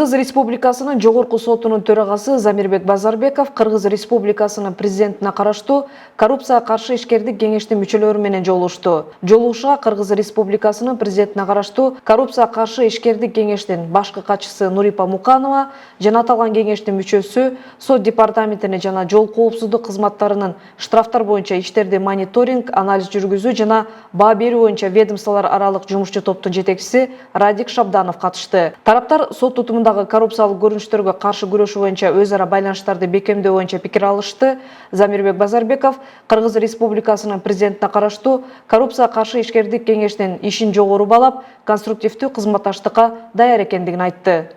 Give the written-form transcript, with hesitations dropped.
Кыргыз Республикасынын Жогорку сотунун төрагасы Замирбек Базарбеков Кыргыз Республикасынын президентине караштуу коррупцияга каршы ишкердик кеңештин мүчөлөрү менен жолугушту. Жолугушууга Кыргыз Республикасынын президентине караштуу коррупцияга каршы ишкердик кеңештин башкы катчысы Нурипа Муканова жана аталган кеңештин мүчөсү сот департаментине жана жол коопсуздук кызматтарынын штрафтар боюнча иштерди мониторинг, анализ жүргүзүү жана баа берүү боюнча ведомстволор аралык жумушчу топтун жетекчиси Радик Шабданов катышты. Тараптар сот тутумундагы коррупциялык көрүнүштөргө каршы күрөшүү боюнча өз ара байланыштарды бекемдөө боюнча пикир алышты. Замирбек Базарбеков Кыргыз Республикасынын президентине караштуу коррупцияга каршы ишкердик кеңештин ишин жогору баалап, конструктивдүү кызматташтыкка даяр экендигин айтты.